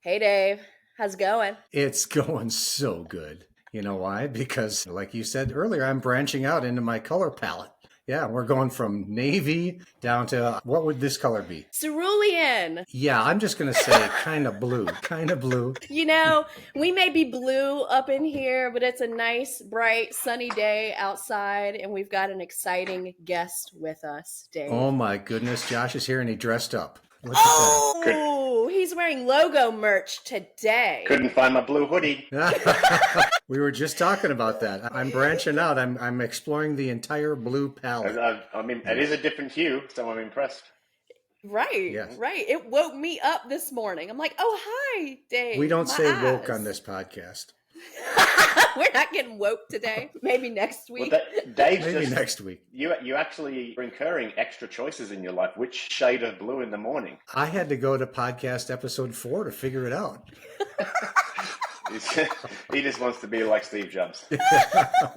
Hey, Dave. How's it going? It's going so good. You know why? Because, like you said earlier, I'm branching out into my color palette. Yeah, we're going from navy down to what would this color be? Cerulean. Yeah, I'm just going to say kind of blue. Kind of blue. We may be blue up in here, but it's a nice, bright, sunny day outside, and we've got an exciting guest with us, Dave. Oh my goodness, Josh is here and he dressed up. Look at Oh, he's wearing logo merch today. Couldn't find my blue hoodie. that. We were just talking about that. I'm branching out. I'm exploring the entire blue palette. I mean, it is a different hue, so I'm impressed. Right, Yes. right. It woke me up this morning. I'm like, oh, hi, Dave. We don't My say eyes. woke on this podcast. We're not getting woke today. Maybe next week. Well, Dave, Maybe next week. You actually are incurring extra choices in your life. Which shade of blue in the morning? I had to go to podcast episode 4 to figure it out. He just wants to be like Steve Jobs.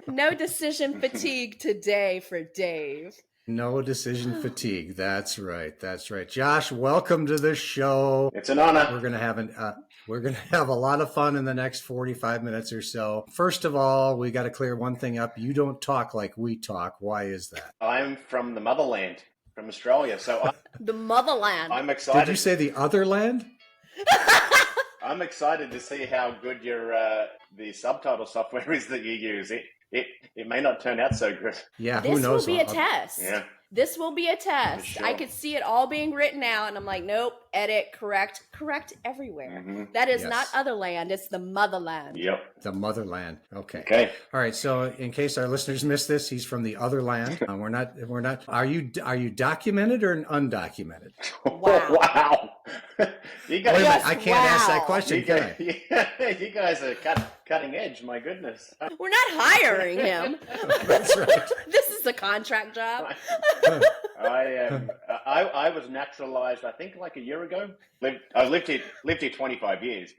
No decision fatigue today for Dave. No decision fatigue. That's right. That's right. Josh, welcome to the show. It's an honor. We're gonna have a lot of fun in the next 45 minutes or so. First of all, we got to clear one thing up. You don't talk like we talk. Why is that? I'm from the motherland, from Australia, so The motherland. I'm excited. Did you say the other land? I'm excited to see how good your the subtitle software is that you use. It may not turn out so good. Yeah, This who knows? will be a test. Yeah. This will be a test. For sure. I could see it all being written out, and I'm like, nope, edit, correct everywhere. Mhm. That is Yes. not otherland, it's the motherland. Yep. The motherland. Okay. Okay. All right. So, in case our listeners missed this, he's from the other land. We're not. Are you documented or undocumented? Wow. Wow. You Wait a guys, minute, I can't ask that wow. question, you can guys, I? you guys are cutting edge. My goodness. We're not hiring him. That's right. This is a contract job. I was naturalized, I think, like a year ago. I lived here 25 years.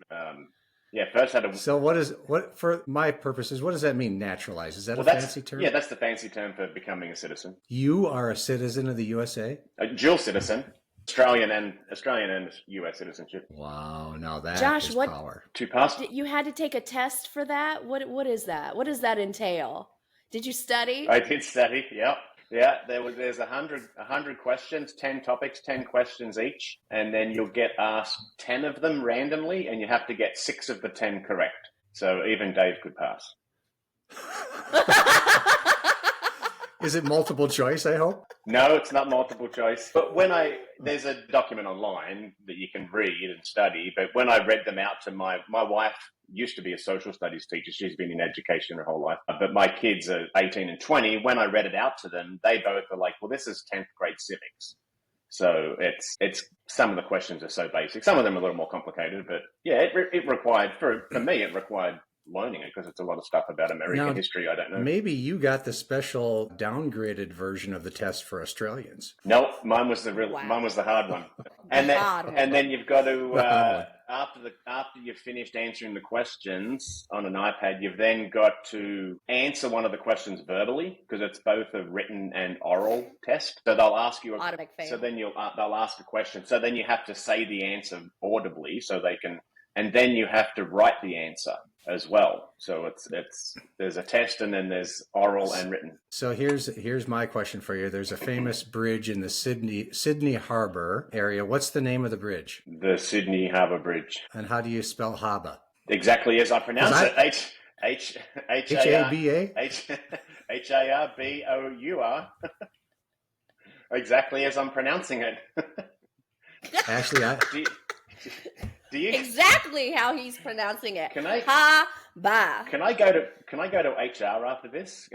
First had a. So, what for my purposes? What does that mean? Naturalized? Is that a that's fancy term? Yeah, that's the fancy term for becoming a citizen. You are a citizen of the USA? A dual citizen, Australian and US citizenship. Wow, now that Josh, is what- power. To pass. You had to take a test for that? What is that? What does that entail? Did you study? I did study. Yep. Yeah, there's 100 questions, 10 topics, 10 questions each, and then you'll get asked 10 of them randomly, and you have to get 6 of the 10 correct. So even Dave could pass. Is it multiple choice, I hope? No, it's not multiple choice. But there's a document online that you can read and study, but when I read them out to my wife used to be a social studies teacher. She's been in education her whole life. But my kids are 18 and 20. When I read it out to them, they both are like, well, this is 10th grade civics. So it's some of the questions are so basic. Some of them are a little more complicated, but yeah, it required, for me, it required learning it because it's a lot of stuff about American history I don't know. Maybe you got the special downgraded version of the test for Australians. No, mine was the hard one. And then you've got to after you've finished answering the questions on an iPad, you've then got to answer one of the questions verbally because it's both a written and oral test. So they'll ask you Automatic fail. so then they'll ask a question. So then you have to say the answer audibly so they can, and then you have to write the answer as well. So there's a test and then there's oral and written. So here's my question for you. There's a famous bridge in the Sydney Harbor area. What's the name of the bridge? The Sydney Harbour Bridge. And how do you spell Harbour? Exactly as I pronounce it. H-A-B-A? Harbour. Exactly as I'm pronouncing it. Actually, Do you Exactly how he's pronouncing it. Can I- Ha-ba. Can I go to HR after this?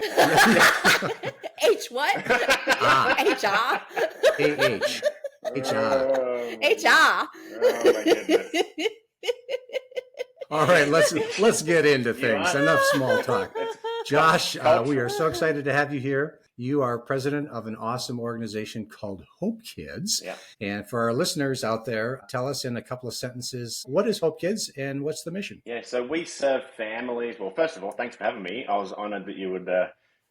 H what? HR? A-H. HR. HR. Oh my goodness. All right, let's get into things. are- Enough small talk. Josh, we are so excited to have you here. You are president of an awesome organization called HopeKids. Yeah. And for our listeners out there, tell us in a couple of sentences, what is HopeKids and what's the mission? Yeah, so we serve families. Well, first of all, thanks for having me. I was honored that you would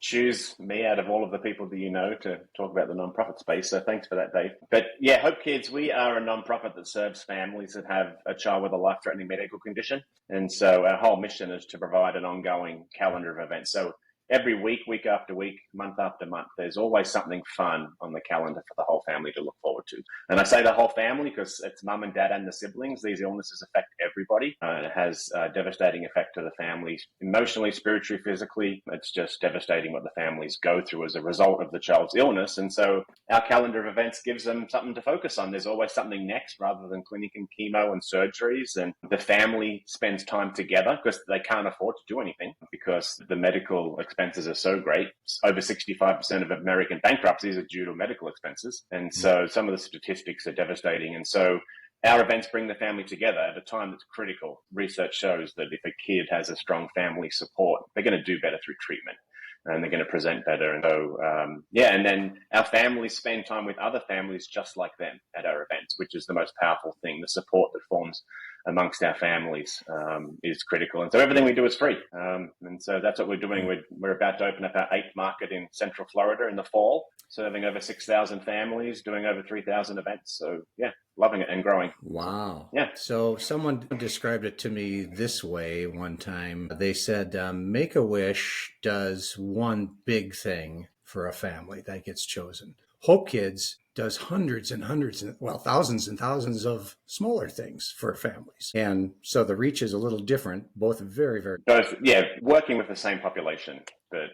choose me out of all of the people that you know to talk about the nonprofit space. So thanks for that, Dave. But yeah, Hope Kids, we are a nonprofit that serves families that have a child with a life-threatening medical condition. And so our whole mission is to provide an ongoing calendar of events. So every week after week, month after month, there's always something fun on the calendar for the whole family to look forward to. And I say the whole family because it's mum and dad and the siblings. These illnesses affect everybody. It has a devastating effect to the families, emotionally, spiritually, physically. It's just devastating what the families go through as a result of the child's illness. And so our calendar of events gives them something to focus on. There's always something next rather than clinic and chemo and surgeries. And the family spends time together because they can't afford to do anything because the medical expenses are so great. Over 65% of American bankruptcies are due to medical expenses. And so some of the statistics are devastating. And so our events bring the family together at a time that's critical. Research shows that if a kid has a strong family support, they're going to do better through treatment and they're going to present better. And so, and then our families spend time with other families just like them at our events, which is the most powerful thing. The support that forms amongst our families is critical. And so everything we do is free. And so that's what we're doing. We're about to open up our 8th market in Central Florida in the fall, serving over 6,000 families, doing over 3,000 events. So yeah, loving it and growing. Wow. Yeah. So someone described it to me this way one time. They said, Make-A-Wish does one big thing for a family that gets chosen. Hope Kids does hundreds and hundreds, thousands and thousands of smaller things for families. And so the reach is a little different, both very, very... Both, yeah, working with the same population, but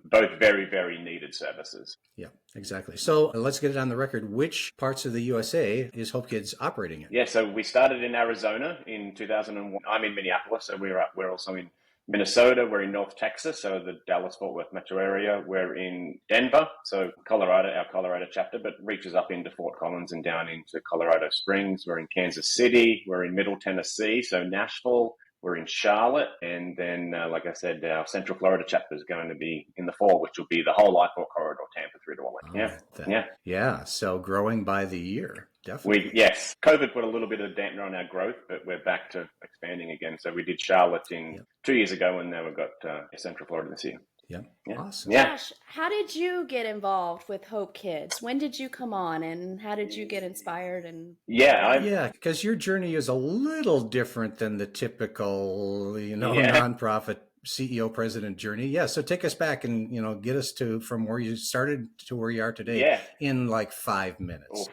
both very, very needed services. Yeah, exactly. So let's get it on the record. Which parts of the USA is Hope Kids operating in? Yeah, so we started in Arizona in 2001. I'm in Minneapolis, so we're also in Minnesota, we're in North Texas, so the Dallas-Fort Worth metro area. We're in Denver, so Colorado, our Colorado chapter, but reaches up into Fort Collins and down into Colorado Springs. We're in Kansas City. We're in Middle Tennessee, so Nashville. We're in Charlotte, and then, like I said, our Central Florida chapter is going to be in the fall, which will be the whole I-4 corridor, Tampa through to Orlando. Yeah, so growing by the year, definitely. Yes, COVID put a little bit of a dampener on our growth, but we're back to expanding again. So we did Charlotte 2 years ago, and now we've got Central Florida this year. Yeah. Awesome. Yeah. Josh, how did you get involved with Hope Kids? When did you come on, and how did you get inspired? And because your journey is a little different than the typical, nonprofit CEO president journey. Yeah. So take us back and, get us from where you started to where you are today in like 5 minutes.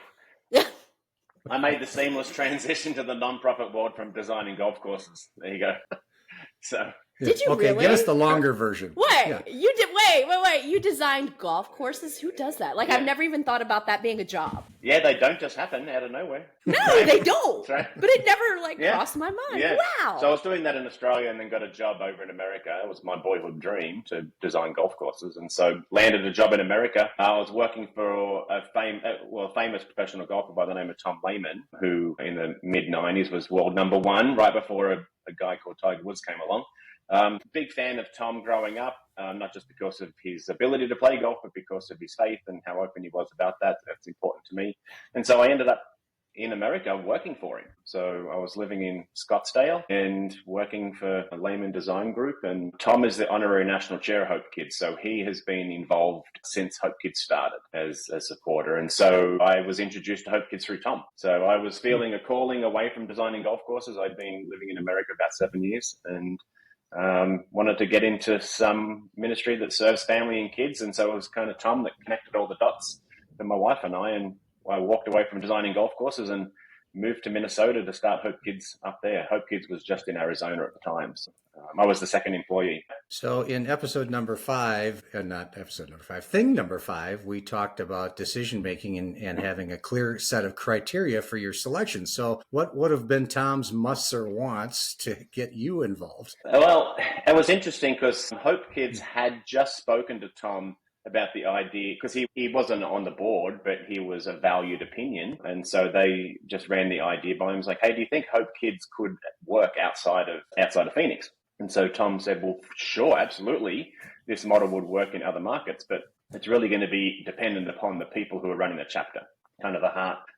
I made the seamless transition to the nonprofit world from designing golf courses. There you go. So. Did you really? Give us the longer version. You did? Wait. You designed golf courses? Who does that? I've never even thought about that being a job. Yeah, they don't just happen out of nowhere. No, they don't. Right. But it never crossed my mind. Yeah. Wow. So I was doing that in Australia and then got a job over in America. It was my boyhood dream to design golf courses. And so landed a job in America. I was working for a famous professional golfer by the name of Tom Lehman, who in the mid-90s was world number one right before a guy called Tiger Woods came along. Big fan of Tom growing up, not just because of his ability to play golf, but because of his faith and how open he was about that. That's important to me. And so I ended up in America working for him. So I was living in Scottsdale and working for a Lehman Design Group. And Tom is the honorary national chair of Hope Kids. So he has been involved since Hope Kids started as a supporter. And so I was introduced to Hope Kids through Tom. So I was feeling a calling away from designing golf courses. I'd been living in America about 7 years and wanted to get into some ministry that serves family and kids. And so it was kind of Tom that connected all the dots for my wife and I walked away from designing golf courses and moved to Minnesota to start Hope Kids up there. Hope Kids was just in Arizona at the time. So, I was the second employee. So in episode number 5, thing number 5, we talked about decision-making and having a clear set of criteria for your selection. So what would have been Tom's musts or wants to get you involved? Well, it was interesting because Hope Kids had just spoken to Tom about the idea, because he wasn't on the board, but he was a valued opinion. And so they just ran the idea by him. It was like, hey, do you think Hope Kids could work outside of Phoenix? And so Tom said, well, sure, absolutely. This model would work in other markets, but it's really going to be dependent upon the people who are running the chapter, kind of the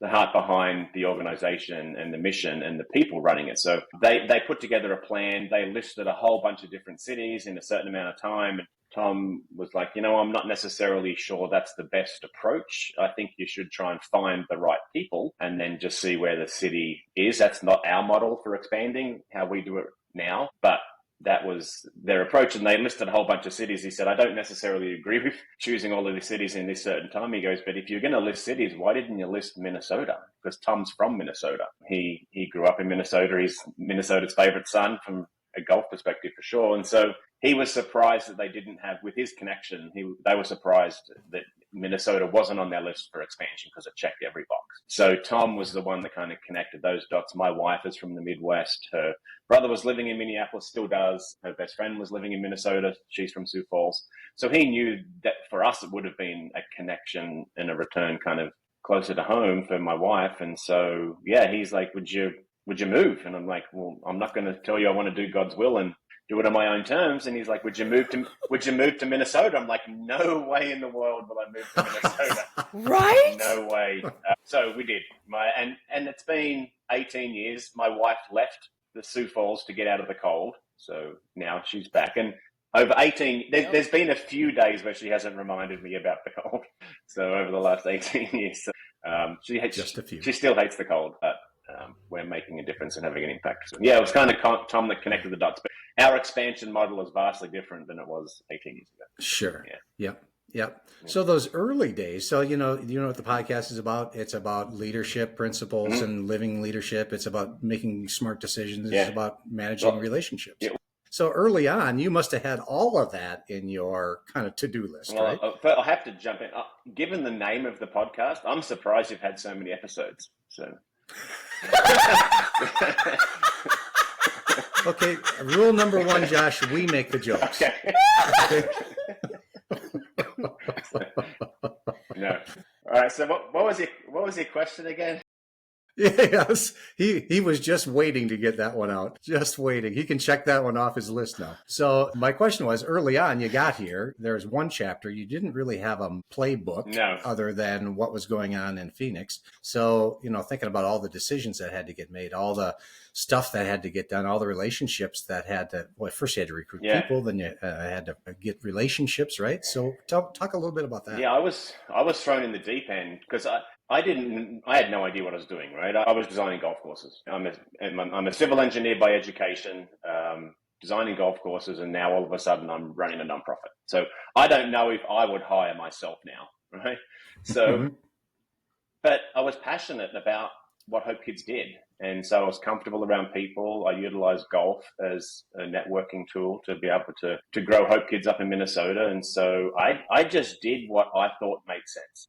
heart behind the organization and the mission and the people running it. So they put together a plan. They listed a whole bunch of different cities in a certain amount of time. And Tom was like, I'm not necessarily sure that's the best approach. I think you should try and find the right people and then just see where the city is. That's not our model for expanding, how we do it now, but that was their approach, and they listed a whole bunch of cities. He said, I don't necessarily agree with choosing all of the cities in this certain time. He goes, but if you're going to list cities, why didn't you list Minnesota? Because Tom's from Minnesota. He grew up in Minnesota. He's Minnesota's favorite son from a golf perspective for sure. And so he was surprised that they didn't have, with his connection, they were surprised that Minnesota wasn't on their list for expansion because it checked every box. So Tom was the one that kind of connected those dots. My wife is from the Midwest. Her brother was living in Minneapolis, still does. Her best friend was living in Minnesota. She's from Sioux Falls. So he knew that for us, it would have been a connection and a return kind of closer to home for my wife. And so, yeah, he's like, would you move? And I'm like, well, I'm not going to tell you I want to do God's will and do it on my own terms. And he's like, would you move to Minnesota? I'm like, no way in the world will I move to Minnesota. Right? No way. So we did. And it's been 18 years. My wife left the Sioux Falls to get out of the cold. So now she's back. And over 18, there's been a few days where she hasn't reminded me about the cold. So over the last 18 years, she hates, just a few. She still hates the cold, but we're making a difference and having an impact. So, yeah, it was kind of Tom that connected the dots. But our expansion model is vastly different than it was 18 years ago. Sure. Yeah. Yep. So those early days, so you know what the podcast is about? It's about leadership principles and living leadership. It's about making smart decisions. It's about managing relationships. Yeah. So early on, you must have had all of that in your kind of to-do list, right? I'll have to jump in. Given the name of the podcast, I'm surprised you've had so many episodes. So. Okay, rule number one, Josh, we make the jokes. Okay. No. All right. So what was your question again? Yes, he was just waiting to get that one out. Just waiting. He can check that one off his list now. So my question was, early on, you got here. There's one chapter. You didn't really have a playbook other than what was going on in Phoenix. So, thinking about all the decisions that had to get made, all the stuff that had to get done, all the relationships that had to, first you had to recruit people, then you had to get relationships, right? So talk a little bit about that. Yeah, I was thrown in the deep end because I had no idea what I was doing, right? I was designing golf courses. I'm a civil engineer by education, designing golf courses, and now all of a sudden I'm running a nonprofit. So I don't know if I would hire myself now, right? So, but I was passionate about what HopeKids did. And so I was comfortable around people. I utilized golf as a networking tool to be able to grow HopeKids up in Minnesota. And so I just did what I thought made sense.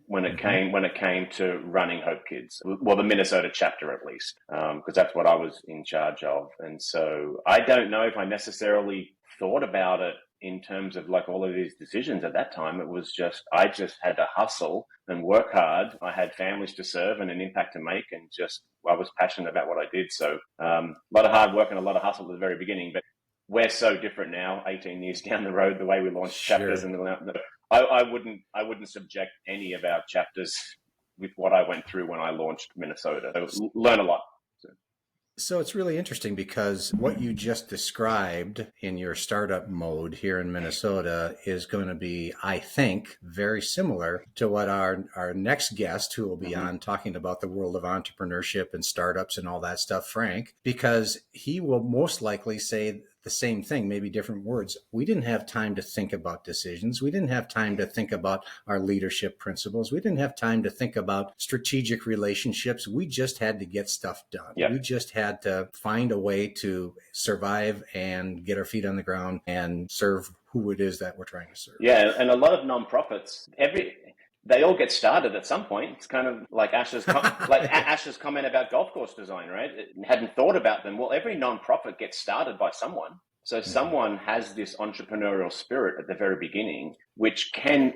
When it came to running HopeKids, well, the Minnesota chapter at least, because that's what I was in charge of. And so I don't know if I necessarily thought about it in terms of like all of these decisions at that time. It was I just had to hustle and work hard. I had families to serve and an impact to make, and I was passionate about what I did. So a lot of hard work and a lot of hustle at the very beginning, but we're so different now, 18 years down the road, the way we launched chapters and I wouldn't subject any of our chapters with what I went through when I launched Minnesota. So learn a lot. So it's really interesting because what you just described in your startup mode here in Minnesota is going to be, I think, very similar to what our next guest who will be on talking about the world of entrepreneurship and startups and all that stuff, Frank, because he will most likely say the same thing, maybe different words. We didn't have time to think about decisions. We didn't have time to think about our leadership principles. We didn't have time to think about strategic relationships. We just had to get stuff done. Yep. We just had to find a way to survive and get our feet on the ground and serve who it is that we're trying to serve. Yeah, and a lot of nonprofits, they all get started at some point. It's kind of like Ash's comment about golf course design, right? Hadn't thought about them. Well, every nonprofit gets started by someone. So someone has this entrepreneurial spirit at the very beginning, which kind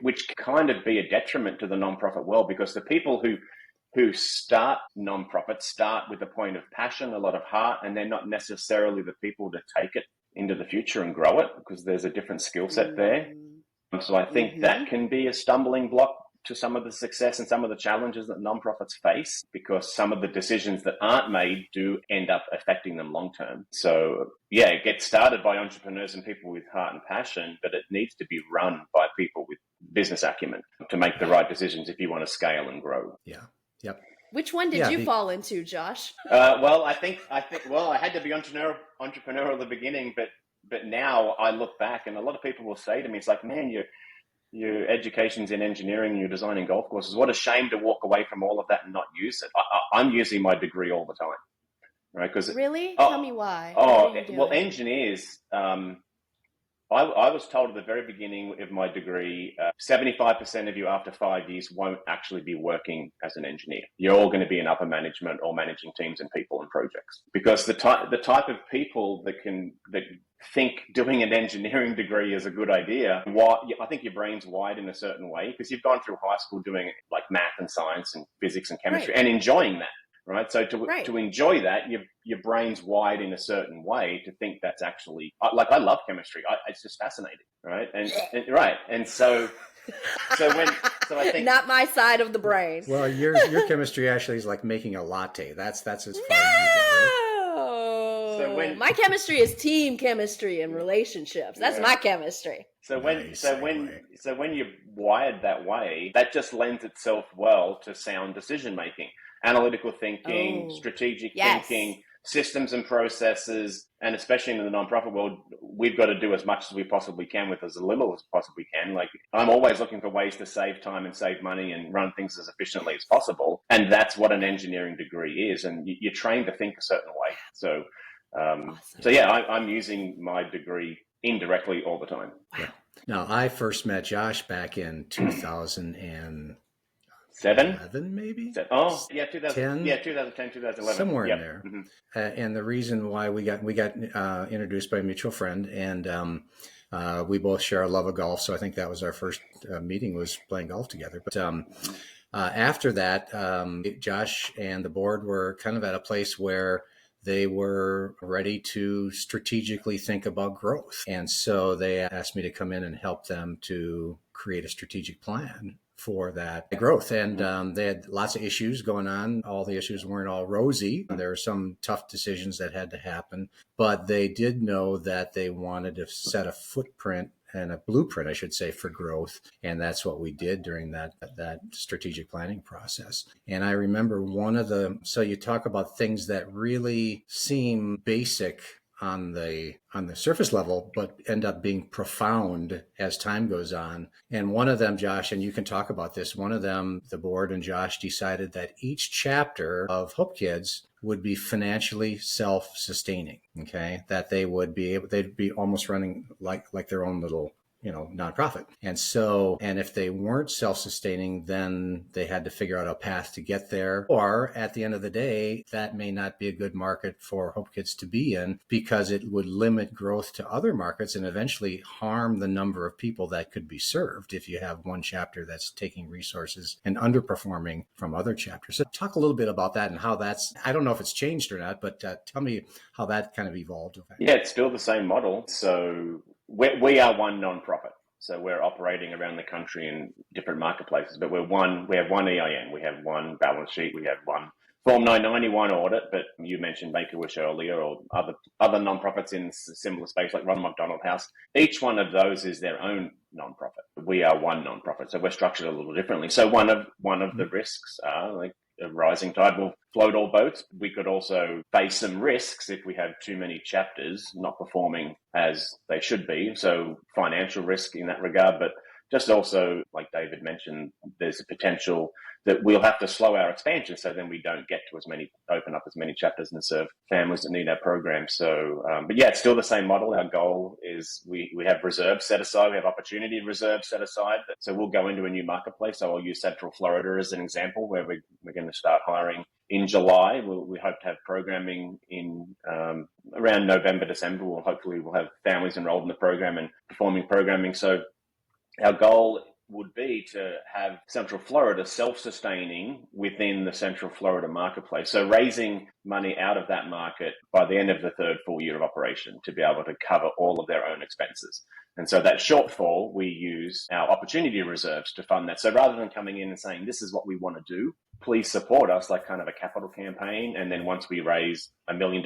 of be a detriment to the nonprofit world, because the people who start nonprofits start with a point of passion, a lot of heart, and they're not necessarily the people to take it into the future and grow it, because there's a different skill set there. So I think that can be a stumbling block to some of the success and some of the challenges that nonprofits face, because some of the decisions that aren't made do end up affecting them long term. So yeah, it gets started by entrepreneurs and people with heart and passion, but it needs to be run by people with business acumen to make the right decisions if you want to scale and grow. Yeah. Yep. Which one did you fall into, Josh? Well, I think well, I had to be entrepreneurial at the beginning, but now I look back and a lot of people will say to me, it's like, man, your education's in engineering, you're designing golf courses. What a shame to walk away from all of that and not use it. I'm using my degree all the time, right? Because really, tell me why. Well, engineers. I was told at the very beginning of my degree, 75% of you after 5 years won't actually be working as an engineer. You're all going to be in upper management or managing teams and people and projects. Because the type of people that think doing an engineering degree is a good idea, I think your brain's wired in a certain way because you've gone through high school doing like math and science and physics and chemistry and enjoying that. Right. So to enjoy that, your brain's wired in a certain way to think that's actually like I love chemistry. It's just fascinating. Right. And so I think not my side of the brain. Well, your chemistry actually is like making a latte. That's as far as you get, right? So my chemistry is team chemistry and relationships. That's my chemistry. So when you're wired that way, that just lends itself well to sound decision making. Analytical thinking, strategic thinking, systems and processes, and especially in the nonprofit world, we've got to do as much as we possibly can with as little as possibly can. Like I'm always looking for ways to save time and save money and run things as efficiently as possible. And that's what an engineering degree is. And you're trained to think a certain way. So, awesome. I'm using my degree indirectly all the time. Yeah. Now, I first met Josh back in 2007, maybe? 2010, 2011. Somewhere in there. Mm-hmm. And the reason why we got introduced by a mutual friend, and we both share a love of golf. So I think that was our first meeting, was playing golf together. But after that, Josh and the board were kind of at a place where they were ready to strategically think about growth. And so they asked me to come in and help them to create a strategic plan for that growth. And they had lots of issues going on. All the issues weren't all rosy. There were some tough decisions that had to happen, but they did know that they wanted to set a footprint and a blueprint, I should say, for growth. And that's what we did during that strategic planning process. And I remember so you talk about things that really seem basic on the surface level, but end up being profound as time goes on. And one of them, Josh, and you can talk about this, one of them, the board and Josh decided that each chapter of HopeKids would be financially self-sustaining. Okay. That they'd be almost running like their own little, nonprofit. And if they weren't self-sustaining, then they had to figure out a path to get there. Or at the end of the day, that may not be a good market for HopeKids to be in because it would limit growth to other markets and eventually harm the number of people that could be served if you have one chapter that's taking resources and underperforming from other chapters. So talk a little bit about that and how I don't know if it's changed or not, but tell me how that kind of evolved. Yeah, it's still the same model. So we are one nonprofit. So we're operating around the country in different marketplaces, but we have one EIN, we have one balance sheet, we have one Form 991 audit, but you mentioned Make-A-Wish earlier, or other nonprofits in similar space like Ronald McDonald House. Each one of those is their own nonprofit. We are one nonprofit, so we're structured a little differently. So one of the risks are like a rising tide will float all boats. We could also face some risks if we have too many chapters not performing as they should be. So financial risk in that regard, but just also, like David mentioned, there's a potential that we'll have to slow our expansion, so then we don't get to open up as many chapters and serve families that need our program. So, but yeah, it's still the same model. Our goal is we have reserves set aside, we have opportunity reserves set aside. So we'll go into a new marketplace. So I'll use Central Florida as an example, where we're going to start hiring in July. We hope to have programming in around November, December. We'll have families enrolled in the program and performing programming. So our goal would be to have Central Florida self-sustaining within the Central Florida marketplace. So raising money out of that market by the end of the third full year of operation to be able to cover all of their own expenses. And so that shortfall, we use our opportunity reserves to fund that. So rather than coming in and saying, this is what we want to do, please support us, like kind of a capital campaign. And then once we raise $1 million,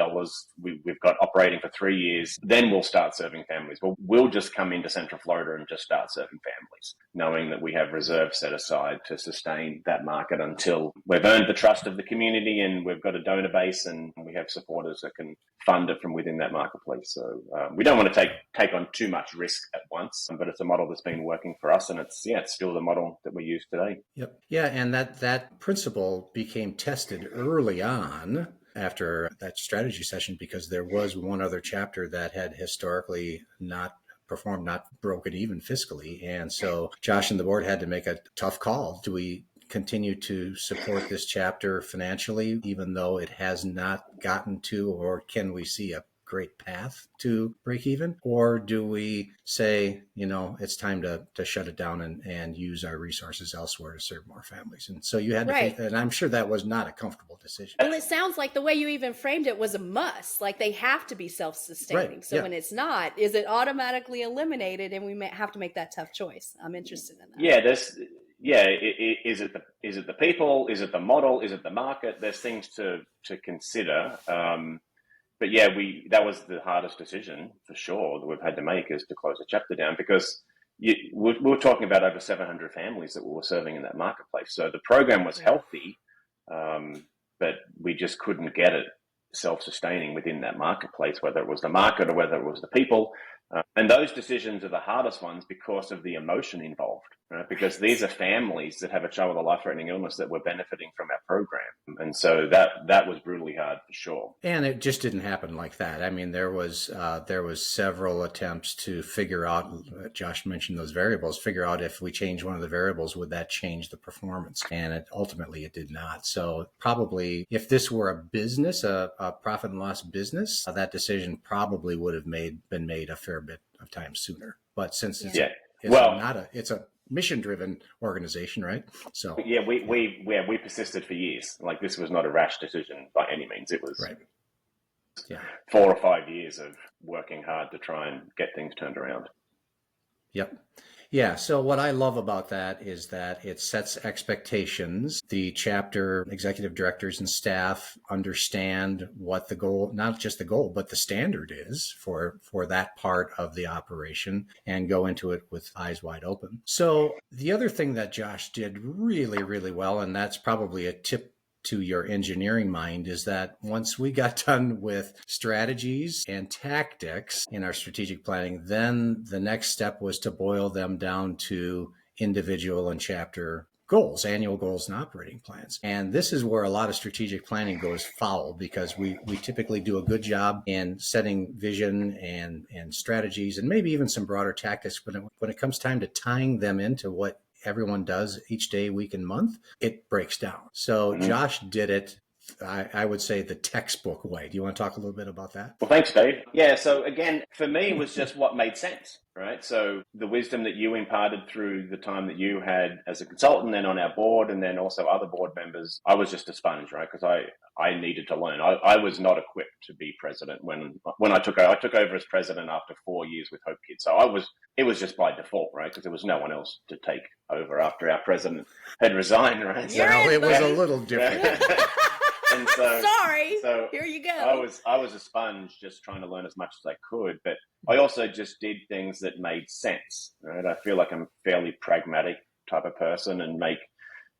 we've got operating for 3 years, then we'll start serving families. But we'll just come into Central Florida and just start serving families, knowing that we have reserves set aside to sustain that market until we've earned the trust of the community and we've got a donor base and we have supporters that can fund it from within that marketplace. So we don't want to take on too much risk at once, but it's a model that's been working for us, and it's still the model that we use today. Yep. Yeah, and that principle became tested early on after that strategy session because there was one other chapter that had historically not performed, not broken even fiscally. And so Josh and the board had to make a tough call. Do we continue to support this chapter financially, even though it has not gotten to, or can we see a great path to break even? Or do we say, it's time to shut it down and use our resources elsewhere to serve more families? And so you had to, and I'm sure that was not a comfortable decision. Well, it sounds like the way you even framed it was a must, like they have to be self-sustaining. Right. So when it's not, is it automatically eliminated and we may have to make that tough choice? I'm interested in that. Is it the people? Is it the model? Is it the market? There's things to consider. But that was the hardest decision for sure that we've had to make, is to close the chapter down, because we're talking about over 700 families that we were serving in that marketplace. So the program was healthy, but we just couldn't get it self-sustaining within that marketplace, whether it was the market or whether it was the people. And those decisions are the hardest ones because of the emotion involved, right? Because these are families that have a child with a life-threatening illness that were benefiting from our program. And so that was brutally hard for sure. And it just didn't happen like that. I mean, there was several attempts to figure out, Josh mentioned those variables, figure out if we change one of the variables, would that change the performance? And ultimately it did not. So probably if this were a business, a profit and loss business, that decision probably would have been made a fair bit of time sooner. But since it's a mission-driven organization, right? So we persisted for years. Like, this was not a rash decision by any means. It was 4 or 5 years of working hard to try and get things turned around. Yep. Yeah. So what I love about that is that it sets expectations. The chapter executive directors and staff understand what the goal, not just the goal, but the standard is for that part of the operation, and go into it with eyes wide open. So the other thing that Josh did really, really well, and that's probably a tip to your engineering mind, is that once we got done with strategies and tactics in our strategic planning, then the next step was to boil them down to individual and chapter goals, annual goals and operating plans. And this is where a lot of strategic planning goes foul, because we typically do a good job in setting vision and strategies and maybe even some broader tactics. But when it comes time to tying them into what everyone does each day, week, and month, it breaks down. So Josh did it, I would say, the textbook way. Do you want to talk a little bit about that? Well, thanks, Dave. Yeah, so again, for me, it was just what made sense, right? So the wisdom that you imparted through the time that you had as a consultant and on our board, and then also other board members, I was just a sponge, right? Because I needed to learn. I was not equipped to be president when I took over as president after 4 years with HopeKids. So it was just by default, right? Because there was no one else to take over after our president had resigned, right? Well, it was a little different. And so, here you go. I was a sponge, just trying to learn as much as I could, but I also just did things that made sense, right? I feel like I'm a fairly pragmatic type of person and make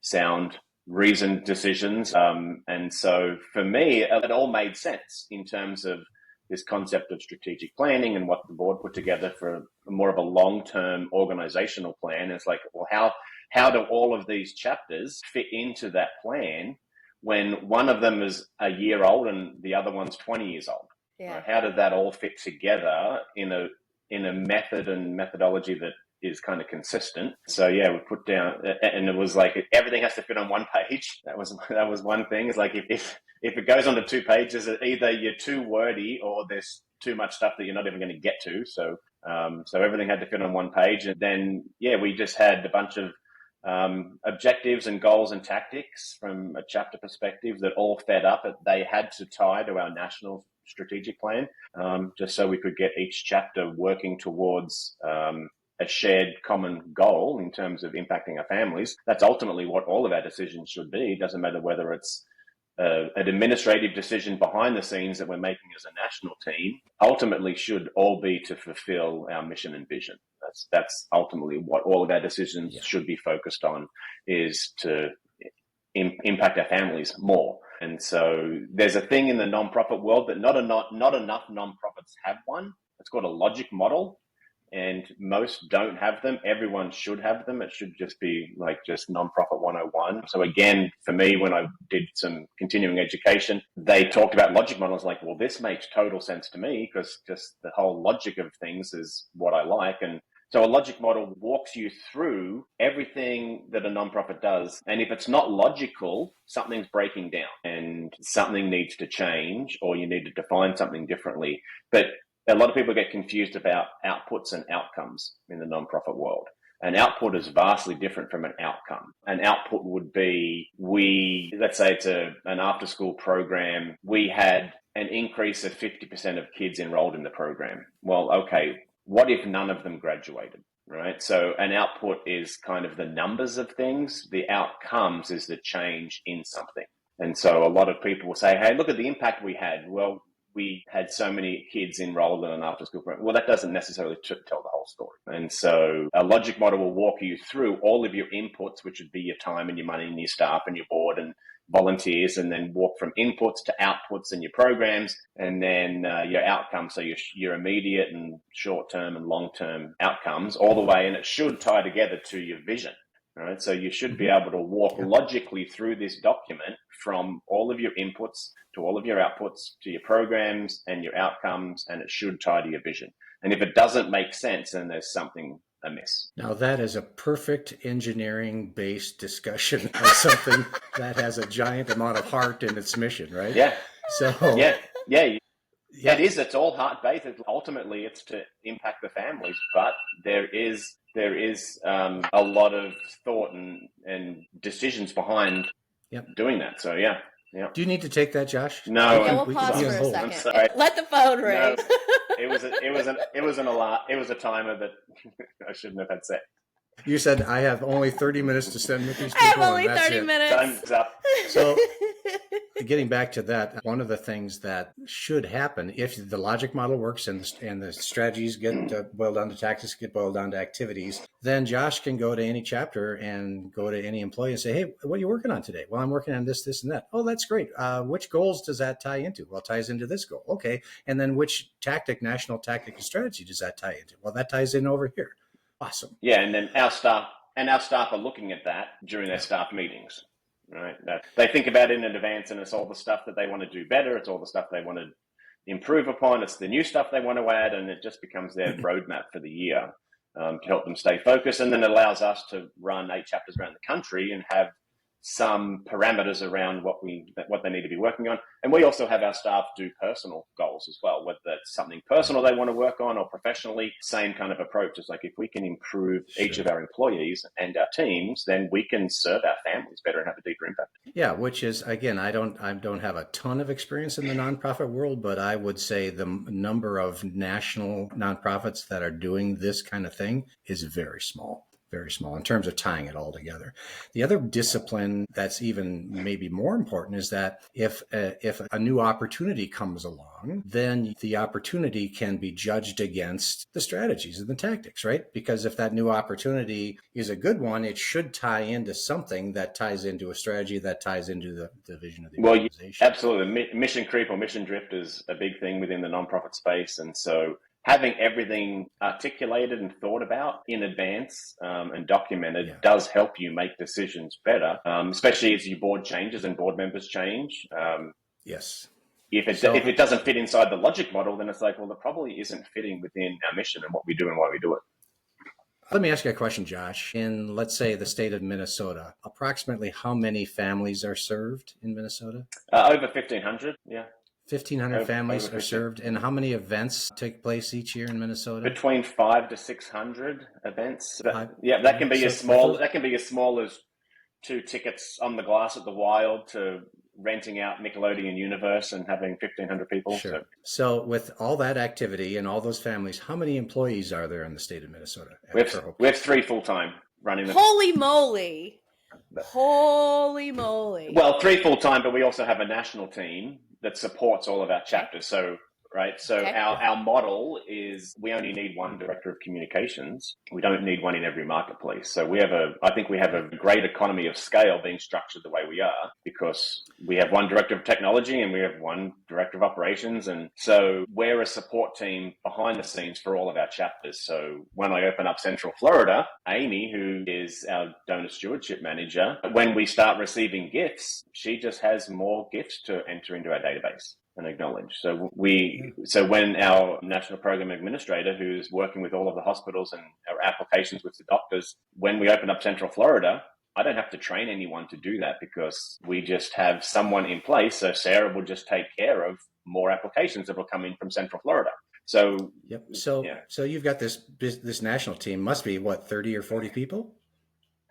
sound, reasoned decisions. And so for me, it all made sense in terms of this concept of strategic planning and what the board put together for more of a long-term organizational plan. It's like, well, how do all of these chapters fit into that plan when one of them is a year old and the other one's 20 years old? Yeah. Right? How did that all fit together in a method and methodology that is kind of consistent? So we put down, and it was like everything has to fit on one page. That was one thing. It's like if it goes onto 2 pages, either you're too wordy or there's too much stuff that you're not even going to get to. So So everything had to fit on one page. And then, we just had a bunch of objectives and goals and tactics from a chapter perspective that all fed up. They had to tie to our national strategic plan, just so we could get each chapter working towards a shared common goal in terms of impacting our families. That's ultimately what all of our decisions should be. It doesn't matter whether it's an administrative decision behind the scenes that we're making as a national team. Ultimately should all be to fulfill our mission and vision. That's ultimately what all of our decisions should be focused on, is to impact our families more. And so there's a thing in the nonprofit world that not enough nonprofits have one. It's called a logic model, and most don't have them. Everyone should have them. It should just be like just nonprofit 101. So again, for me, when I did some continuing education, they talked about logic models like, well, this makes total sense to me because just the whole logic of things is what I like. And so a logic model walks you through everything that a nonprofit does. And if it's not logical, something's breaking down and something needs to change, or you need to define something differently. But a lot of people get confused about outputs and outcomes in the nonprofit world. An output is vastly different from an outcome. An output would be, let's say it's an after-school program. We had an increase of 50% of kids enrolled in the program. Well, okay, what if none of them graduated, right? So an output is kind of the numbers of things. The outcomes is the change in something. And so a lot of people will say, hey, look at the impact we had. Well, we had so many kids enrolled in an after-school program. Well, that doesn't necessarily tell the whole story. And so a logic model will walk you through all of your inputs, which would be your time and your money and your staff and your board and volunteers, and then walk from inputs to outputs and your programs, and then your outcomes, so your immediate and short-term and long-term outcomes all the way, and it should tie together to your vision. Right? So you should be able to walk logically through this document from all of your inputs to all of your outputs to your programs and your outcomes, and it should tie to your vision. And if it doesn't make sense, then there's something amiss. Now that is a perfect engineering-based discussion of something that has a giant amount of heart in its mission, right? Yeah. So yeah. It is. It's all heart-based. Ultimately, it's to impact the families, but there is a lot of thought and decisions behind doing that. So yeah. Do you need to take that, Josh? No. Yeah, we'll pause for a second. I'm sorry. Let the phone ring. No, it was an alarm. It was a timer that I shouldn't have had set. You said I have only 30 minutes to spend with these people. I have only 30 minutes. Time's up. So getting back to that, one of the things that should happen if the logic model works and the strategies get boiled down to tactics, get boiled down to activities, then Josh can go to any chapter and go to any employee and say, hey, what are you working on today? Well, I'm working on this, this, and that. Oh, that's great. Which goals does that tie into? Well, it ties into this goal. Okay. And then which national tactic and strategy does that tie into? Well, that ties in over here. Awesome. Yeah, and then our staff are looking at that during their staff meetings, right? They think about it in advance, and it's all the stuff that they want to do better. It's all the stuff they want to improve upon. It's the new stuff they want to add, and it just becomes their roadmap for the year to help them stay focused. And then it allows us to run 8 chapters around the country and have some parameters around what they need to be working on. And we also have our staff do personal goals as well, whether that's something personal they want to work on or professionally, same kind of approach. It's like if we can improve each of our employees and our teams, then we can serve our families better and have a deeper impact. Yeah, which is, again, I don't have a ton of experience in the nonprofit world, but I would say the number of national nonprofits that are doing this kind of thing is very small in terms of tying it all together. The other discipline that's even maybe more important is that if a new opportunity comes along, then the opportunity can be judged against the strategies and the tactics, right? Because if that new opportunity is a good one, it should tie into something that ties into a strategy that ties into the vision of the organization. Absolutely. Mission creep or mission drift is a big thing within the nonprofit space. And so having everything articulated and thought about in advance and documented does help you make decisions better, especially as your board changes and board members change. Yes. If it doesn't fit inside the logic model, then it's like, well, it probably isn't fitting within our mission and what we do and why we do it. Let me ask you a question, Josh. In, let's say, the state of Minnesota, approximately how many families are served in Minnesota? Over 1,500, yeah. 1,500 families over are 50. served. And how many events take place each year in Minnesota? Between 500 to 600 events. Five. That can be So as small as 2 tickets on the glass at the Wild to renting out Nickelodeon Universe and having 1,500 people. Sure. So with all that activity and all those families, how many employees are there in the state of Minnesota? We have 3 full-time running them. Holy moly. Holy moly. Well, 3 full-time, but we also have a national team that supports all of our chapters. So Okay. our model is we only need 1 director of communications. We don't need 1 in every marketplace. So I think we have a great economy of scale being structured the way we are, because we have 1 director of technology and we have 1 director of operations. And so we're a support team behind the scenes for all of our chapters. So when I open up Central Florida, Amy, who is our donor stewardship manager, when we start receiving gifts, she just has more gifts to enter into our database and acknowledge. So when our national program administrator, who's working with all of the hospitals and our applications with the doctors, when we open up Central Florida, I don't have to train anyone to do that, because we just have someone in place. So Sarah will just take care of more applications that will come in from Central Florida. So yep. So you've got this national team. Must be what, 30 or 40 people?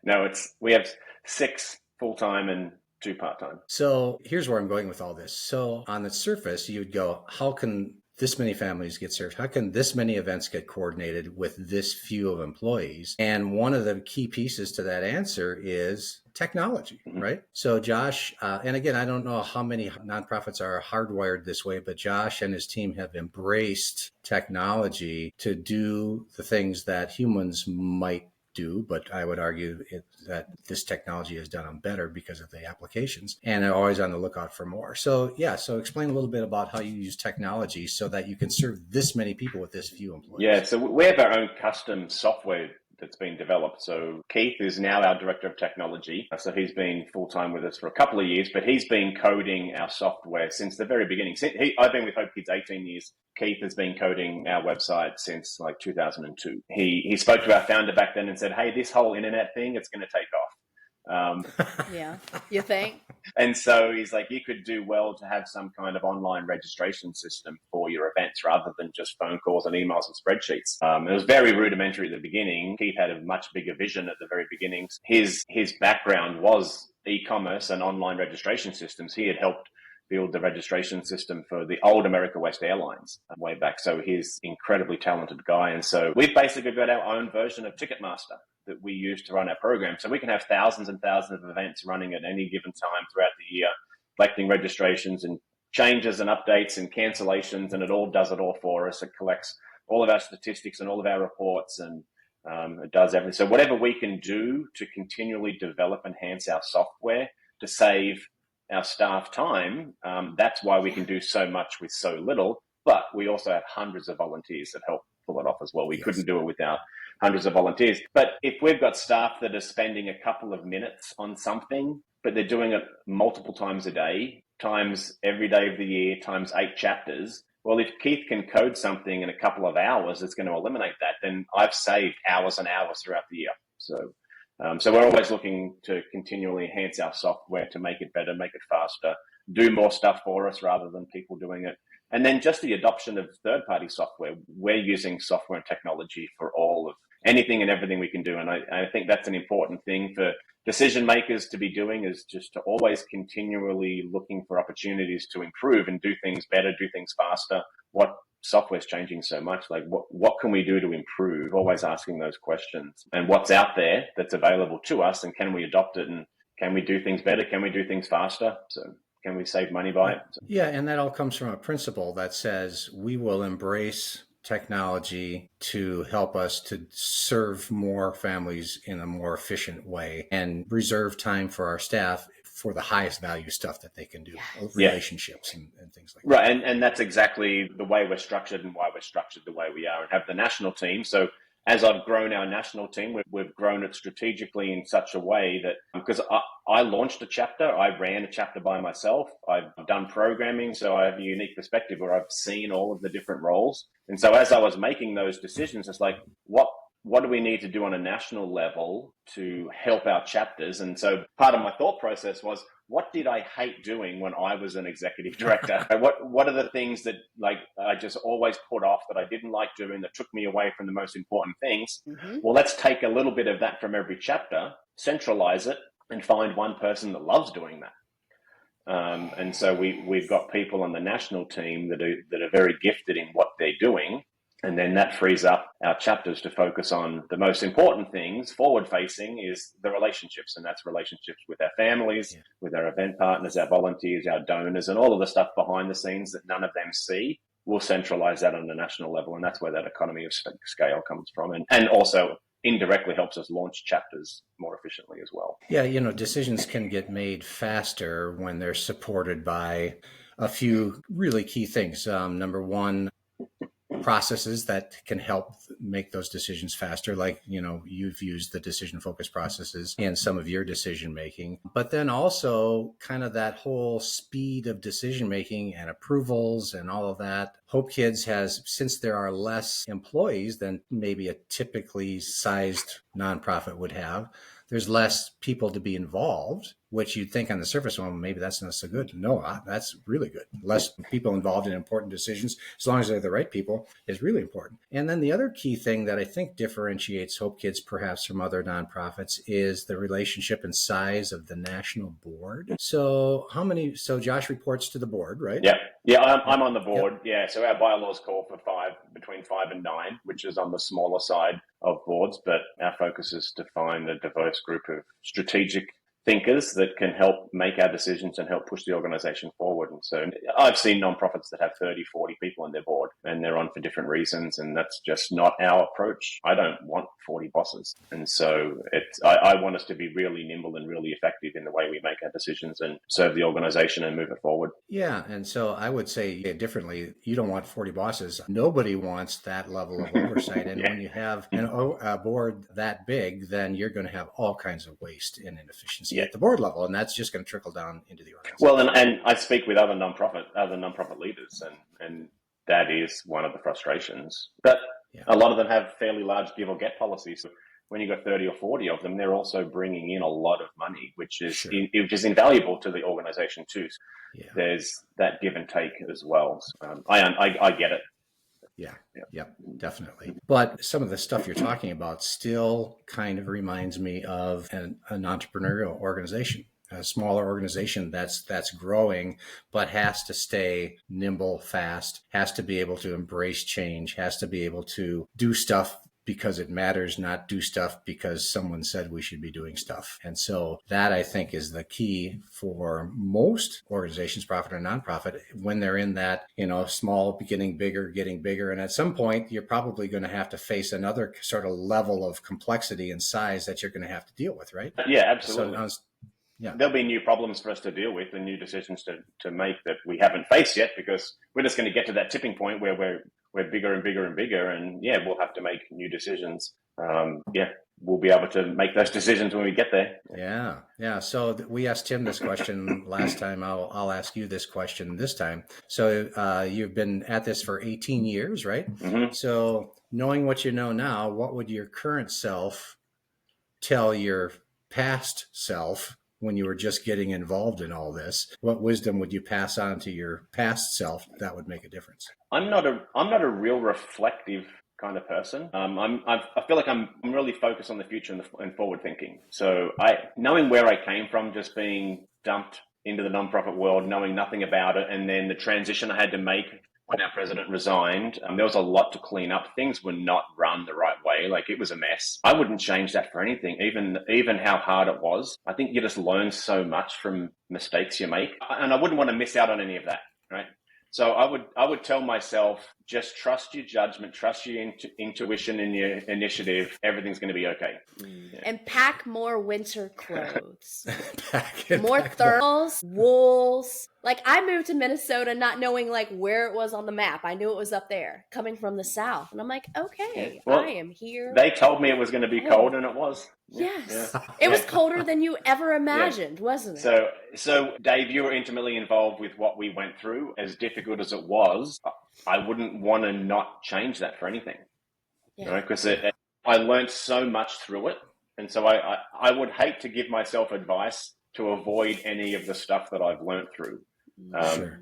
No, we have 6 full-time and 2 part-time. So here's where I'm going with all this. So on the surface, you would go, how can this many families get served? How can this many events get coordinated with this few of employees? And one of the key pieces to that answer is technology, right? So Josh, and again, I don't know how many nonprofits are hardwired this way, but Josh and his team have embraced technology to do the things that humans might do, but I would argue that this technology has done them better because of the applications, and are always on the lookout for more. So explain a little bit about how you use technology so that you can serve this many people with this few employees. Yeah, so we have our own custom software that's been developed. So Keith is now our director of technology. So he's been full-time with us for a couple of years, but he's been coding our software since the very beginning. I've been with HopeKids 18 years. Keith has been coding our website since like 2002. He spoke to our founder back then and said, hey, this whole internet thing, it's going to take off. Yeah, you think? And so he's like, you could do well to have some kind of online registration system for your events rather than just phone calls and emails and spreadsheets. It was very rudimentary at the beginning. Keith had a much bigger vision at the very beginnings. His background was e-commerce and online registration systems. He had helped build the registration system for the old America West Airlines way back. So he's an incredibly talented guy. And so we've basically got our own version of Ticketmaster that we use to run our program. So we can have thousands and thousands of events running at any given time throughout the year, collecting registrations and changes and updates and cancellations, and it does it all for us. It collects all of our statistics and all of our reports, and it does everything. So whatever we can do to continually develop, enhance our software to save our staff time, that's why we can do so much with so little. But we also have hundreds of volunteers that help pull it off as well. We couldn't do it without hundreds of volunteers. But if we've got staff that are spending a couple of minutes on something, but they're doing it multiple times a day, times every day of the year, times 8 chapters, well, if Keith can code something in a couple of hours that's going to eliminate that, then I've saved hours and hours throughout the year. So we're always looking to continually enhance our software to make it better, make it faster, do more stuff for us rather than people doing it. And then just the adoption of third-party software. We're using software and technology for all of anything and everything we can do. And I think that's an important thing for decision makers to be doing, is just to always continually looking for opportunities to improve and do things better, do things faster. What software's changing so much, like what can we do to improve? Always asking those questions, and what's out there that's available to us, and can we adopt it, and can we do things better? Can we do things faster? So can we save money by it? Yeah, and that all comes from a principle that says we will embrace technology to help us to serve more families in a more efficient way and reserve time for our staff for the highest value stuff that they can do, relationships and things like that. Right, and that's exactly the way we're structured and why we're structured the way we are, and have the national team. So as I've grown our national team, we've grown it strategically in such a way that, because I launched a chapter, I ran a chapter by myself, I've done programming, so I have a unique perspective where I've seen all of the different roles. And so as I was making those decisions, it's like, what do we need to do on a national level to help our chapters? And so part of my thought process was, what did I hate doing when I was an executive director? What are the things that like I just always put off that I didn't like doing that took me away from the most important things? Mm-hmm. Well, let's take a little bit of that from every chapter, centralize it, and find one person that loves doing that. And so we've got people on the national team that are very gifted in what they're doing. And then that frees up our chapters to focus on the most important things. Forward facing is the relationships, and that's relationships with our families, with our event partners, our volunteers, our donors, and all of the stuff behind the scenes that none of them see. We'll centralize that on a national level, and that's where that economy of scale comes from. And also indirectly helps us launch chapters more efficiently as well. Yeah, decisions can get made faster when they're supported by a few really key things. Number one, processes that can help make those decisions faster. Like, you've used the decision focused processes in some of your decision making, but then also kind of that whole speed of decision making and approvals and all of that. HopeKids has, since there are less employees than maybe a typically sized nonprofit would have, there's less people to be involved, which you'd think on the surface, well, maybe that's not so good. No, that's really good. Less people involved in important decisions, as long as they're the right people, is really important. And then the other key thing that I think differentiates HopeKids perhaps from other nonprofits is the relationship and size of the national board. So Josh reports to the board, right? Yeah, I'm on the board. Yep. Yeah, so our bylaws call for between 5 and 9, which is on the smaller side of boards, but our focus is to find a diverse group of strategic thinkers that can help make our decisions and help push the organization forward. And so I've seen nonprofits that have 30, 40 people on their board, and they're on for different reasons, and that's just not our approach. I don't want 40 bosses. And so I want us to be really nimble and really effective in the way we make our decisions and serve the organization and move it forward. Yeah, and so I would say differently, you don't want 40 bosses. Nobody wants that level of oversight. And when you have a board that big, then you're going to have all kinds of waste and inefficiency at the board level, and that's just going to trickle down into the organization. Well, and I speak with other nonprofit leaders, and that is one of the frustrations. But a lot of them have fairly large give or get policies. So when you've got 30 or 40 of them, they're also bringing in a lot of money, which is which is invaluable to the organization too. Yeah. There's that give and take as well. So, I get it. Yeah, definitely. But some of the stuff you're talking about still kind of reminds me of an entrepreneurial organization, a smaller organization that's growing, but has to stay nimble, fast, has to be able to embrace change, has to be able to do stuff because it matters, not do stuff because someone said we should be doing stuff. And so that, I think, is the key for most organizations, profit or nonprofit, when they're in that, small, getting bigger. And at some point, you're probably going to have to face another sort of level of complexity and size that you're going to have to deal with, right? Yeah, absolutely. So there'll be new problems for us to deal with and new decisions to make that we haven't faced yet, because we're just going to get to that tipping point where we're bigger and bigger and bigger. And we'll have to make new decisions. We'll be able to make those decisions when we get there. Yeah. So we asked Tim this question last time. I'll ask you this question this time. So you've been at this for 18 years, right? Mm-hmm. So knowing what you know now, what would your current self tell your past self when you were just getting involved in all this? What wisdom would you pass on to your past self that would make a difference? I'm not a real reflective kind of person. I feel like I'm really focused on the future and forward thinking. So knowing where I came from, just being dumped into the nonprofit world, knowing nothing about it, and then the transition I had to make when our president resigned, there was a lot to clean up. Things were not run the right way. Like, it was a mess. I wouldn't change that for anything, even how hard it was. I think you just learn so much from mistakes you make. And I wouldn't want to miss out on any of that, right? So I would tell myself, just trust your judgment, trust your intuition and your initiative. Everything's going to be okay. Yeah. And pack more winter clothes. More thermals, wools. Like, I moved to Minnesota not knowing where it was on the map. I knew it was up there, coming from the south. And I'm like, okay, well, I am here. They told me it was going to be cold, and it was. Yes. Yeah. It was colder than you ever imagined, wasn't it? So Dave, you were intimately involved with what we went through. As difficult as it was, I wouldn't want to not change that for anything. Yeah. Because I learned so much through it. And so I would hate to give myself advice to avoid any of the stuff that I've learned through. Sure.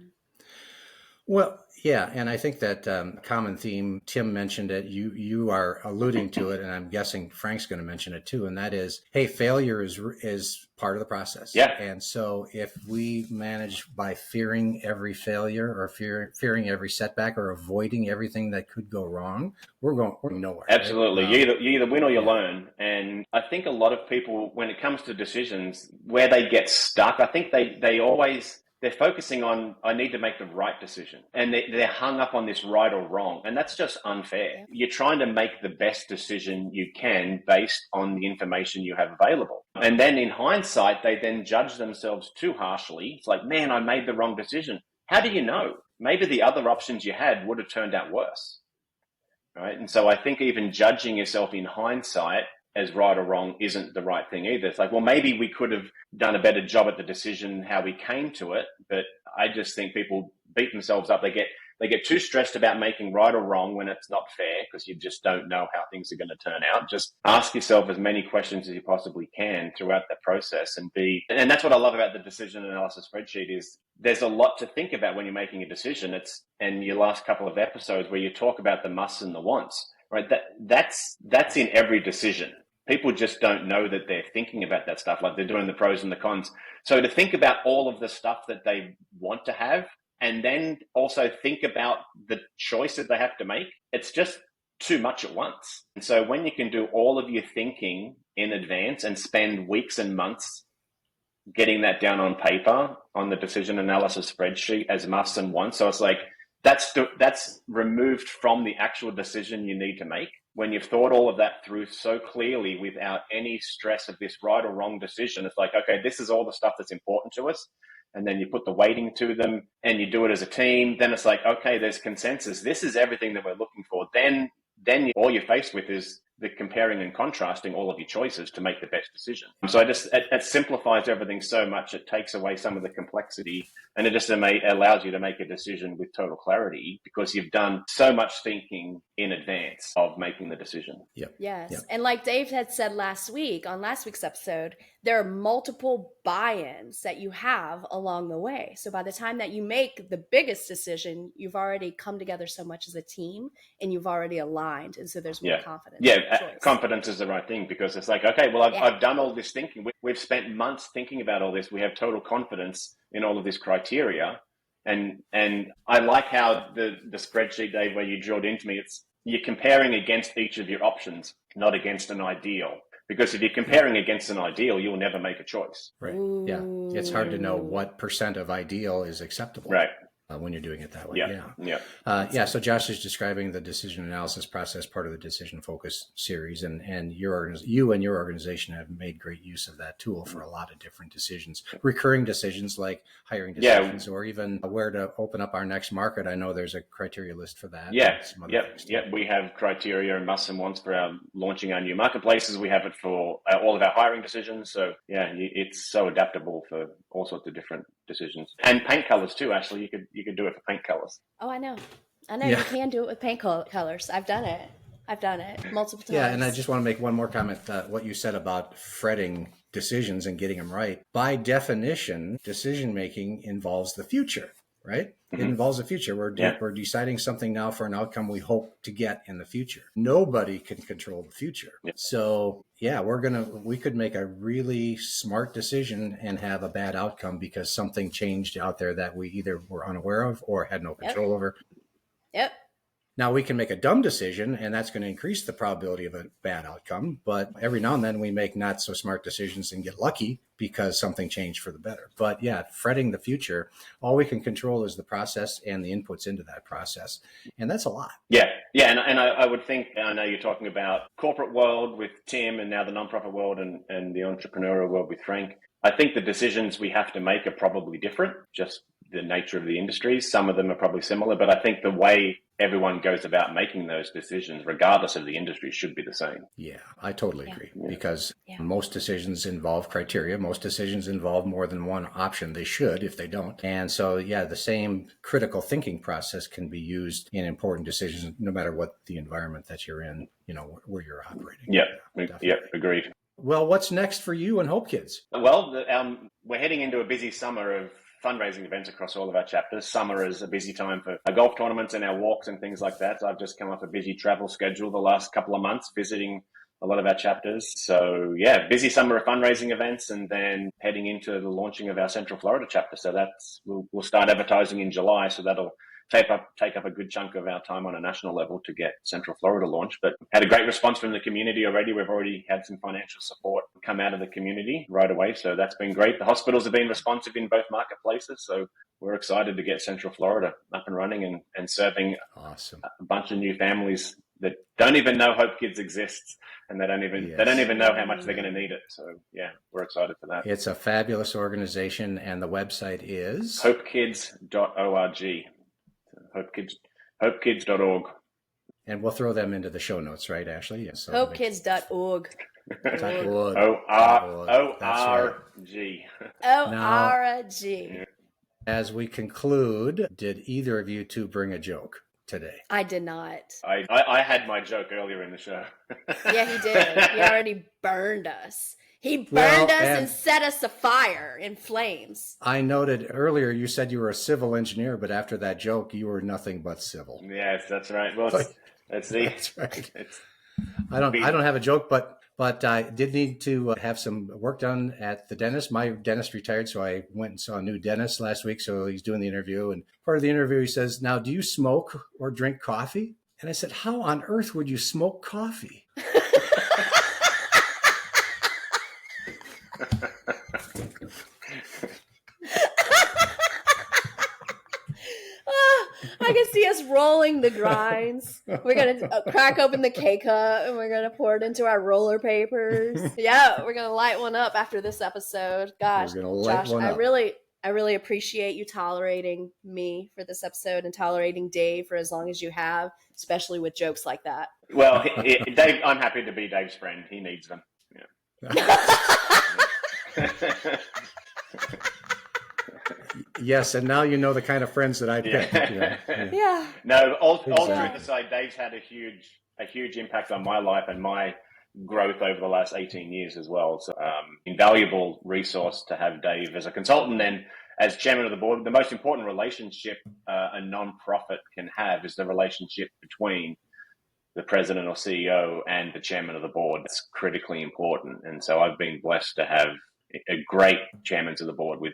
Well, yeah, and I think that common theme, Tim mentioned it, you are alluding to it, and I'm guessing Frank's going to mention it too, and that is, hey, failure is part of the process. Yeah. And so if we manage by fearing every failure or fearing every setback or avoiding everything that could go wrong, we're going nowhere. Absolutely. Right? You either win or you learn. And I think a lot of people, when it comes to decisions, where they get stuck, I think they're focusing on, I need to make the right decision. And they're hung up on this right or wrong. And that's just unfair. Yeah. You're trying to make the best decision you can based on the information you have available. And then in hindsight, they then judge themselves too harshly. It's like, man, I made the wrong decision. How do you know? Maybe the other options you had would have turned out worse. Right? And so I think even judging yourself in hindsight as right or wrong isn't the right thing either. It's like, well, maybe we could have done a better job at the decision, how we came to it. But I just think people beat themselves up. They get too stressed about making right or wrong when it's not fair, because you just don't know how things are going to turn out. Just ask yourself as many questions as you possibly can throughout that process, and that's what I love about the decision analysis spreadsheet is there's a lot to think about when you're making a decision. And your last couple of episodes where you talk about the musts and the wants, right? That's in every decision. People just don't know that they're thinking about that stuff, like they're doing the pros and the cons. So to think about all of the stuff that they want to have, and then also think about the choice that they have to make, it's just too much at once. And so when you can do all of your thinking in advance and spend weeks and months getting that down on paper on the decision analysis spreadsheet as musts and wants, so it's like that's removed from the actual decision you need to make. When you've thought all of that through so clearly without any stress of this right or wrong decision, it's like, okay, this is all the stuff that's important to us. And then you put the weighting to them and you do it as a team. Then it's like, okay, there's consensus. This is everything that we're looking for. Then all you're faced with is the comparing and contrasting all of your choices to make the best decision. So it simplifies everything so much. It takes away some of the complexity, and it just allows you to make a decision with total clarity because you've done so much thinking in advance of making the decision. Yep. Yes. Yep. And like Dave had said on last week's episode, there are multiple buy-ins that you have along the way. So by the time that you make the biggest decision, you've already come together so much as a team and you've already aligned. And so there's more confidence. Yeah, confidence is the right thing, because it's like, okay, well, I've done all this thinking. We've spent months thinking about all this. We have total confidence in all of this criteria. And I like how the spreadsheet, Dave, where you drilled into me, you're comparing against each of your options, not against an ideal. Because if you're comparing against an ideal, you'll never make a choice. Right. Yeah. It's hard to know what % of ideal is acceptable. Right. When you're doing it that way. Yeah. So Josh is describing the decision analysis process, part of the decision focus series, and you and your organization have made great use of that tool for a lot of different decisions, recurring decisions like hiring decisions, or even where to open up our next market. I know there's a criteria list for that. Yeah. We have criteria and musts and wants for launching our new marketplaces. We have it for all of our hiring decisions. So yeah, it's so adaptable for all sorts of different decisions, and paint colors too. Actually, you could do it for paint colors. Oh, I know. You can do it with paint colors. I've done it multiple times. Yeah, and I just want to make one more comment. What you said about fretting decisions and getting them right. By definition, decision making involves the future, right? Mm-hmm. It involves the future. We're deciding something now for an outcome we hope to get in the future. Nobody can control the future. Yeah. So we could make a really smart decision and have a bad outcome because something changed out there that we either were unaware of or had no control over. Yep. Now we can make a dumb decision, and that's going to increase the probability of a bad outcome. But every now and then we make not so smart decisions and get lucky because something changed for the better. But yeah, fretting the future, all we can control is the process and the inputs into that process. And that's a lot. Yeah. And I would think, I know you're talking about corporate world with Tim and now the nonprofit world and the entrepreneurial world with Frank. I think the decisions we have to make are probably different, just the nature of the industries. Some of them are probably similar, but I think the way everyone goes about making those decisions, regardless of the industry, should be the same. Yeah, I totally agree, because most decisions involve criteria. Most decisions involve more than one option. They should if they don't. And so, the same critical thinking process can be used in important decisions, no matter what the environment that you're in, where you're operating. Yeah, agreed. Well, what's next for you and HopeKids? Well, we're heading into a busy summer of fundraising events across all of our chapters. Summer is a busy time for our golf tournaments and our walks and things like that. So I've just come off a busy travel schedule the last couple of months, visiting a lot of our chapters. So yeah, busy summer of fundraising events, and then heading into the launching of our Central Florida chapter. So we'll start advertising in July. So that'll take up a good chunk of our time on a national level to get Central Florida launched. But had a great response from the community already. We've already had some financial support come out of the community right away. So that's been great. The hospitals have been responsive in both marketplaces. So we're excited to get Central Florida up and running and serving awesome. A bunch of new families that don't even know HopeKids exists, and they don't even know how much they're going to need it. So yeah, we're excited for that. It's a fabulous organization, and the website is HopeKids.org. HopeKids.org. And we'll throw them into the show notes, right, Ashley? Yes. So HopeKids.org. O-R-G. O-R-G. As we conclude, did either of you two bring a joke today? I did not. I had my joke earlier in the show. Yeah, he did. He already burned us. He burned us and set us afire in flames. I noted earlier you said you were a civil engineer, but after that joke, you were nothing but civil. Yes, that's right. Well, that's right. I don't have a joke, but I did need to have some work done at the dentist. My dentist retired, so I went and saw a new dentist last week. So he's doing the interview, and part of the interview he says, "Now, do you smoke or drink coffee?" And I said, "How on earth would you smoke coffee?" I can see us rolling the grinds. We're going to crack open the K-Cup and we're going to pour it into our roller papers. Yeah, we're going to light one up after this episode. Gosh, Josh, I really appreciate you tolerating me for this episode and tolerating Dave for as long as you have, especially with jokes like that. Well, Dave, I'm happy to be Dave's friend. He needs them. Yeah. Yes, and now you know the kind of friends that I pick. Yeah. No, all truth aside, Dave's had a huge impact on my life and my growth over the last 18 years as well. So, invaluable resource to have Dave as a consultant and as chairman of the board. The most important relationship a nonprofit can have is the relationship between the president or CEO and the chairman of the board. It's critically important. And so I've been blessed to have a great chairman of the board with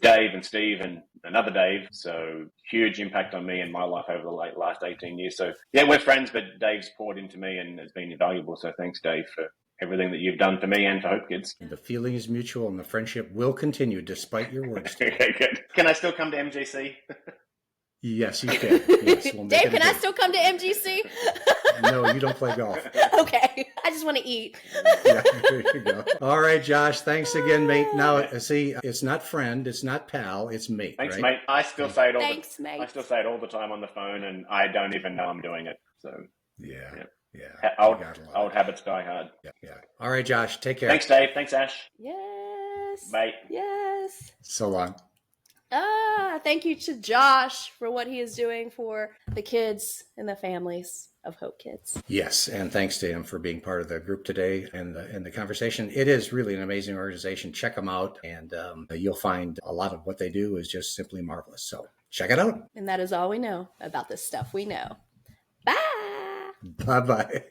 Dave and Steve and another Dave. So huge impact on me and my life over the last 18 years. So yeah, we're friends, but Dave's poured into me and it's been invaluable. So thanks, Dave, for everything that you've done for me and for HopeKids. The feeling is mutual and the friendship will continue despite your words. Okay, good. Can I still come to MGC? Yes, you can. Yes, we'll Dave, can I still come to MGC? No, you don't play golf. Okay. I just want to eat. Yeah, there you go. All right, Josh. Thanks again, mate. Now, see, it's not friend, it's not pal, it's mate. Thanks, right? mate. I still say it all. Mate. I still say it all the time on the phone, and I don't even know I'm doing it. So yeah. Old habits die hard. Yeah. All right, Josh. Take care. Thanks, Dave. Thanks, Ash. Yes. Bye. Yes. So long. Thank you to Josh for what he is doing for the kids and the families of HopeKids. Yes, and thanks to him for being part of the group today and the conversation. It is really an amazing organization. Check them out, and you'll find a lot of what they do is just simply marvelous. So check it out. And that is all we know about this stuff we know. Bye. Bye-bye.